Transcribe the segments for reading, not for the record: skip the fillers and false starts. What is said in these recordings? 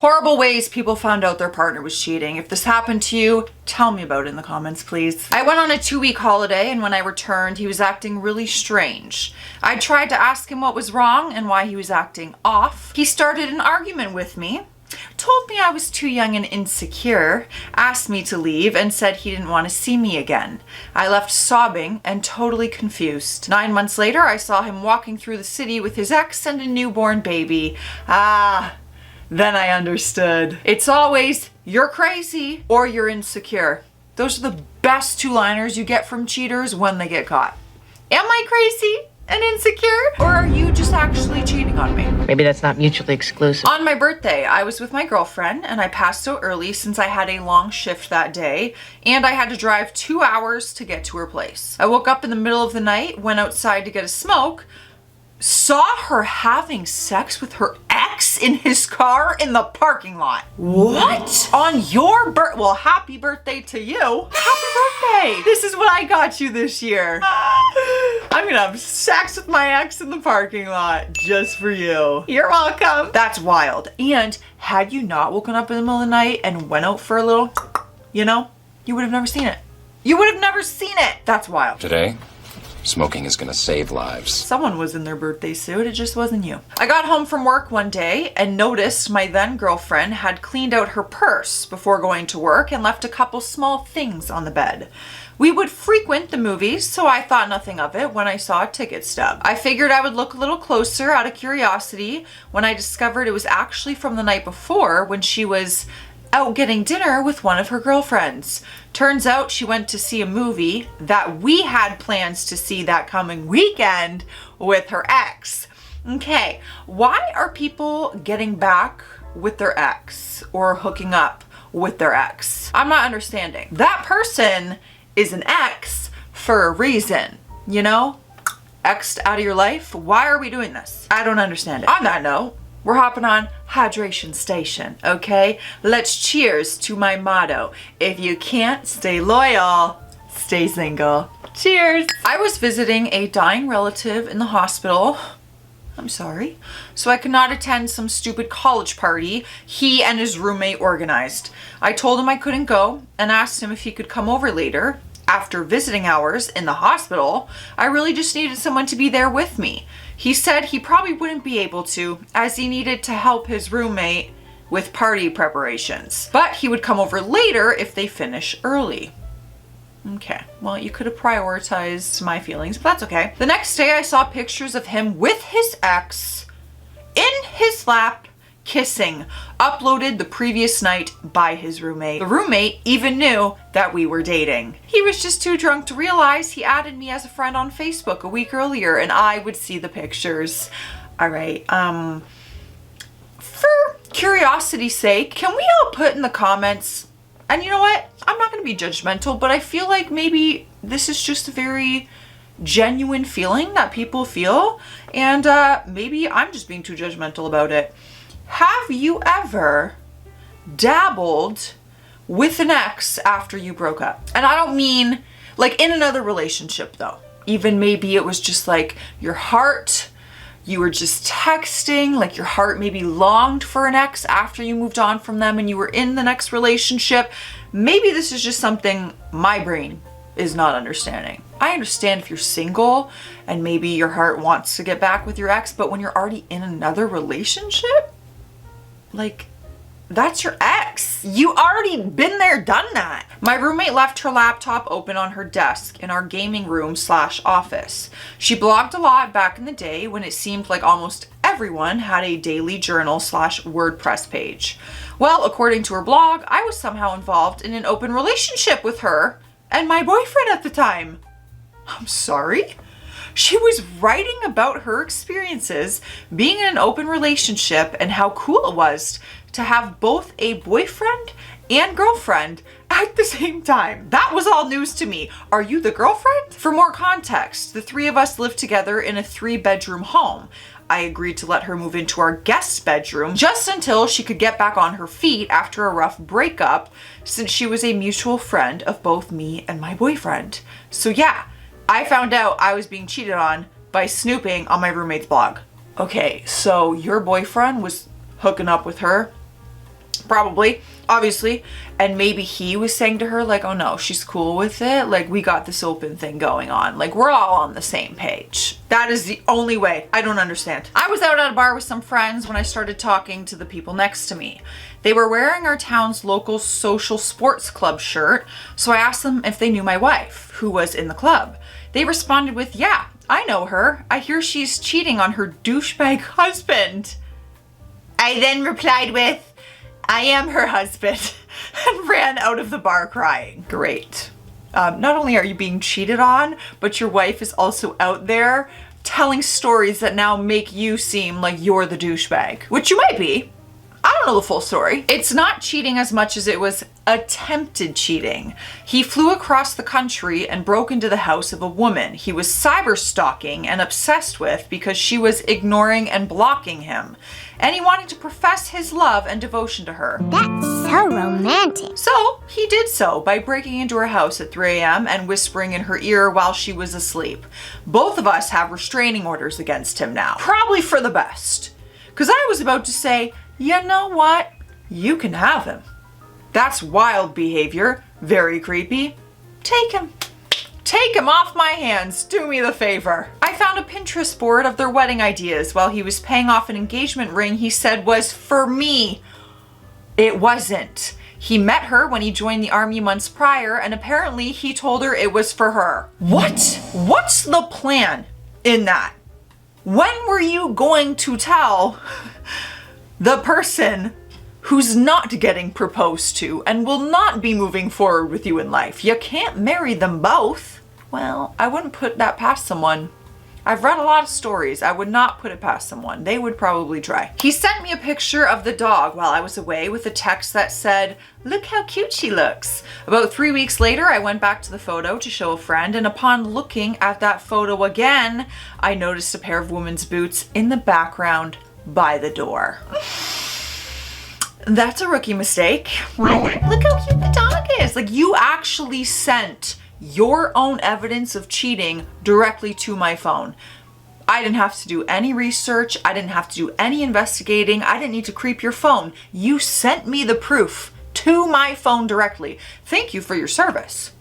Horrible ways people found out their partner was cheating. If this happened to you, tell me about it in the comments, please. I went on a 2-week holiday, and when I returned, he was acting really strange. I tried to ask him what was wrong and why he was acting off. He started an argument with me, told me I was too young and insecure, asked me to leave, and said he didn't want to see me again. I left sobbing and totally confused. 9 months later, I saw him walking through the city with his ex and a newborn baby. Then I understood. It's always, you're crazy or you're insecure. Those are the best 2-liners you get from cheaters when they get caught. Am I crazy and insecure? Or are you just actually cheating on me? Maybe that's not mutually exclusive. On my birthday, I was with my girlfriend and I passed so early since I had a long shift that day and I had to drive 2 hours to get to her place. I woke up in the middle of the night, went outside to get a smoke, saw her having sex with her ex in his car in the parking lot. What? On your well, happy birthday to you. Happy birthday. This is what I got you this year. I'm gonna have sex with my ex in the parking lot just for you. You're welcome. That's wild. And had you not woken up in the middle of the night and went out for a little, you would have never seen it. You would have never seen it. That's wild. Today, smoking is gonna save lives. Someone was in their birthday suit, it just wasn't you. I got home from work one day and noticed my then girlfriend had cleaned out her purse before going to work and left a couple small things on the bed. We would frequent the movies, so I thought nothing of it when I saw a ticket stub. I figured I would look a little closer out of curiosity when I discovered it was actually from the night before when she was out getting dinner with one of her girlfriends. Turns out she went to see a movie that we had plans to see that coming weekend with her ex. Okay, why are people getting back with their ex or hooking up with their ex? I'm not understanding. That person is an ex for a reason, X'd out of your life. Why are we doing this? I don't understand it. On that note, we're hopping on hydration station, okay? Let's cheers to my motto. If you can't stay loyal, stay single. Cheers. I was visiting a dying relative in the hospital. I'm sorry. So I could not attend some stupid college party he and his roommate organized. I told him I couldn't go and asked him if he could come over later. After visiting hours in the hospital, I really just needed someone to be there with me. He said he probably wouldn't be able to, as he needed to help his roommate with party preparations. But he would come over later if they finish early. Okay, well, you could have prioritized my feelings, but that's okay. The next day, I saw pictures of him with his ex in his lap, kissing, uploaded the previous night by his roommate. The roommate even knew that we were dating. He was just too drunk to realize he added me as a friend on Facebook a week earlier and I would see the pictures. All right, for curiosity's sake, can we all put in the comments, and you know what? I'm not gonna be judgmental, but I feel like maybe this is just a very genuine feeling that people feel, and maybe I'm just being too judgmental about it. Have you ever dabbled with an ex after you broke up? And I don't mean like in another relationship though. Even maybe it was just like your heart, you were just texting, like your heart maybe longed for an ex after you moved on from them and you were in the next relationship. Maybe this is just something my brain is not understanding. I understand if you're single and maybe your heart wants to get back with your ex, but when you're already in another relationship, like, that's your ex. You already been there, done that. My roommate left her laptop open on her desk in our gaming room / office. She blogged a lot back in the day when it seemed like almost everyone had a daily journal / WordPress page. Well, according to her blog, I was somehow involved in an open relationship with her and my boyfriend at the time. I'm sorry? She was writing about her experiences being in an open relationship and how cool it was to have both a boyfriend and girlfriend at the same time. That was all news to me. Are you the girlfriend? For more context, the 3 of us lived together in a 3-bedroom home. I agreed to let her move into our guest bedroom just until she could get back on her feet after a rough breakup, since she was a mutual friend of both me and my boyfriend. So yeah, I found out I was being cheated on by snooping on my roommate's blog. Okay, so your boyfriend was hooking up with her Probably, obviously. And maybe he was saying to her like, oh no, she's cool with it. Like, we got this open thing going on. Like, we're all on the same page. That is the only way. I don't understand. I was out at a bar with some friends when I started talking to the people next to me. They were wearing our town's local social sports club shirt. So I asked them if they knew my wife, who was in the club. They responded with, yeah, I know her. I hear she's cheating on her douchebag husband. I then replied with, I am her husband, and ran out of the bar crying. Great. Not only are you being cheated on, but your wife is also out there telling stories that now make you seem like you're the douchebag, which you might be. I don't know the full story. It's not cheating as much as it was attempted cheating. He flew across the country and broke into the house of a woman he was cyber stalking and obsessed with because she was ignoring and blocking him. And he wanted to profess his love and devotion to her. That's so romantic. So he did so by breaking into her house at 3 a.m. and whispering in her ear while she was asleep. Both of us have restraining orders against him now. Probably for the best. Because I was about to say, you know what? You can have him. That's wild behavior. Very creepy. Take him. Take him off my hands. Do me the favor. I found a Pinterest board of their wedding ideas while he was paying off an engagement ring he said was for me. It wasn't. He met her when he joined the army months prior, and apparently he told her it was for her. What? What's the plan in that? When were you going to tell the person who's not getting proposed to and will not be moving forward with you in life? You can't marry them both. Well, I wouldn't put that past someone. I've read a lot of stories. I would not put it past someone. They would probably try. He sent me a picture of the dog while I was away with a text that said, look how cute she looks. About 3 weeks later, I went back to the photo to show a friend, and upon looking at that photo again, I noticed a pair of women's boots in the background by the door. That's a rookie mistake. Look how cute the dog is. Like, you actually sent your own evidence of cheating directly to my phone. I didn't have to do any research. I didn't have to do any investigating. I didn't need to creep your phone. You sent me the proof to my phone directly. Thank you for your service.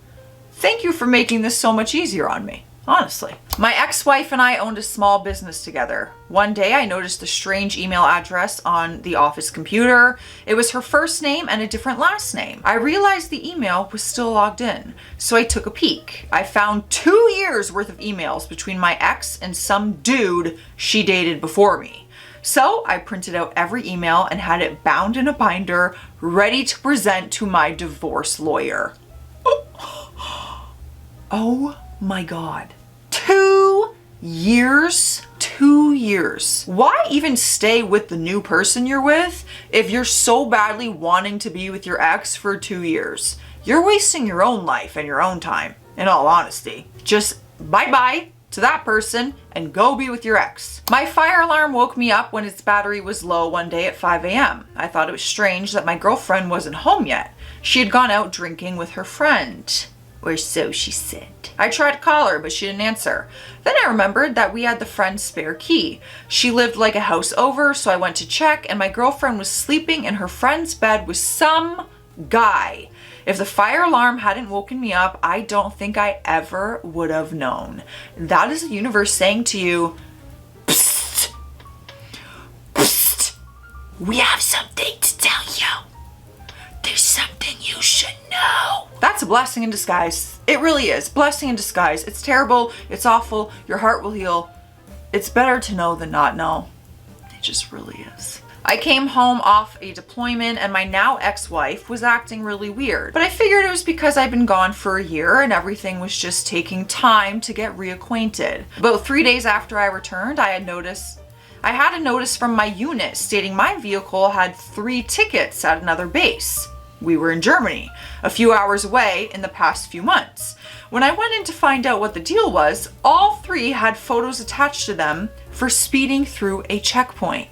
Thank you for making this so much easier on me. Honestly. My ex-wife and I owned a small business together. One day I noticed a strange email address on the office computer. It was her first name and a different last name. I realized the email was still logged in, so I took a peek. I found 2 years worth of emails between my ex and some dude she dated before me. So I printed out every email and had it bound in a binder, ready to present to my divorce lawyer. Oh my God. 2 years? 2 years. Why even stay with the new person you're with if you're so badly wanting to be with your ex for 2 years? You're wasting your own life and your own time, in all honesty. Just bye-bye to that person and go be with your ex. My fire alarm woke me up when its battery was low one day at 5 a.m. I thought it was strange that my girlfriend wasn't home yet. She had gone out drinking with her friend. Or so she said. I tried to call her, but she didn't answer. Then I remembered that we had the friend's spare key. She lived like a house over, so I went to check, and my girlfriend was sleeping in her friend's bed with some guy. If the fire alarm hadn't woken me up, I don't think I ever would have known. That is the universe saying to you, psst, psst, we have something to tell you. There's something you should know. That's a blessing in disguise. It really is. Blessing in disguise. It's terrible. It's awful. Your heart will heal. It's better to know than not know. It just really is. I came home off a deployment and my now ex-wife was acting really weird. But I figured it was because I'd been gone for a year and everything was just taking time to get reacquainted. About 3 days after I returned, I had a notice from my unit stating my vehicle had 3 tickets at another base. We were in Germany, a few hours away in the past few months. When I went in to find out what the deal was, all 3 had photos attached to them for speeding through a checkpoint.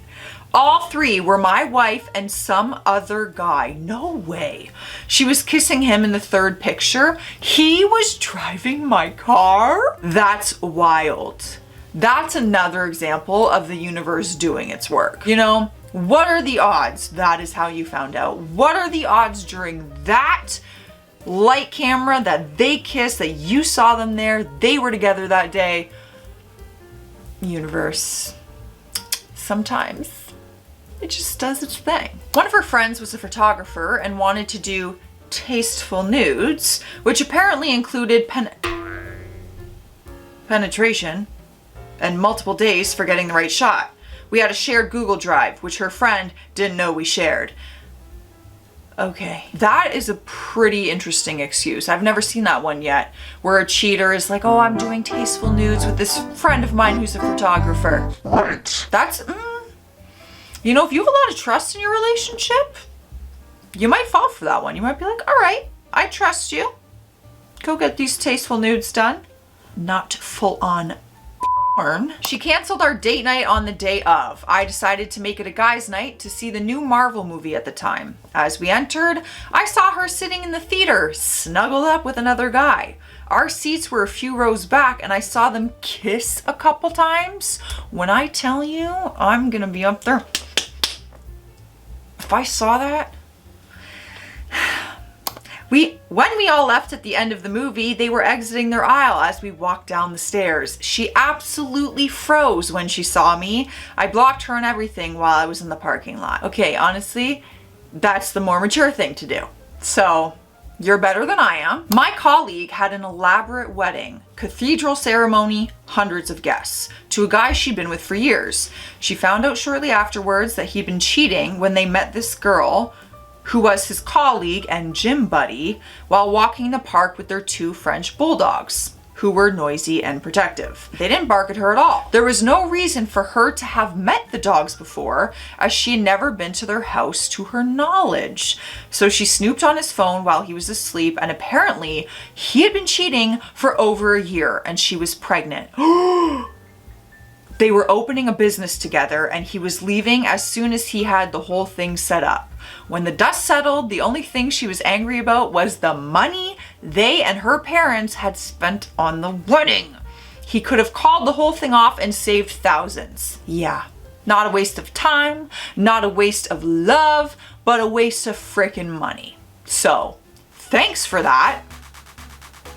All 3 were my wife and some other guy. No way. She was kissing him in the 3rd picture. He was driving my car. That's wild. That's another example of the universe doing its work. You know, What are the odds that is how you found out? What are the odds during that light camera that they kissed, that you saw them there, they were together that day? Universe, sometimes it just does its thing. One of her friends was a photographer and wanted to do tasteful nudes, which apparently included penetration and multiple days for getting the right shot. We had a shared Google Drive, which her friend didn't know we shared. Okay, that is a pretty interesting excuse. I've never seen that one yet, where a cheater is like, oh, I'm doing tasteful nudes with this friend of mine who's a photographer. What? That's, you know, if you have a lot of trust in your relationship, you might fall for that one. You might be like, all right, I trust you. Go get these tasteful nudes done. Not full on porn. She canceled our date night on the day of. I decided to make it a guy's night to see the new Marvel movie at the time. As we entered, I saw her sitting in the theater, snuggled up with another guy. Our seats were a few rows back and I saw them kiss a couple times. When I tell you, I'm gonna be up there. If I saw that, when we all left at the end of the movie, they were exiting their aisle as we walked down the stairs. She absolutely froze when she saw me. I blocked her and everything while I was in the parking lot. Okay, honestly, that's the more mature thing to do. So, you're better than I am. My colleague had an elaborate wedding, cathedral ceremony, hundreds of guests, to a guy she'd been with for years. She found out shortly afterwards that he'd been cheating when they met this girl who was his colleague and gym buddy while walking the park with their 2 French bulldogs, who were noisy and protective. They didn't bark at her at all. There was no reason for her to have met the dogs before, as she had never been to their house to her knowledge. So she snooped on his phone while he was asleep, and apparently he had been cheating for over a year and she was pregnant. They were opening a business together and he was leaving as soon as he had the whole thing set up. When the dust settled, the only thing she was angry about was the money they and her parents had spent on the wedding. He could have called the whole thing off and saved thousands. Yeah, not a waste of time, not a waste of love, but a waste of frickin' money. So, thanks for that.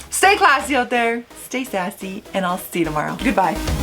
Stay classy out there, stay sassy, and I'll see you tomorrow. Goodbye.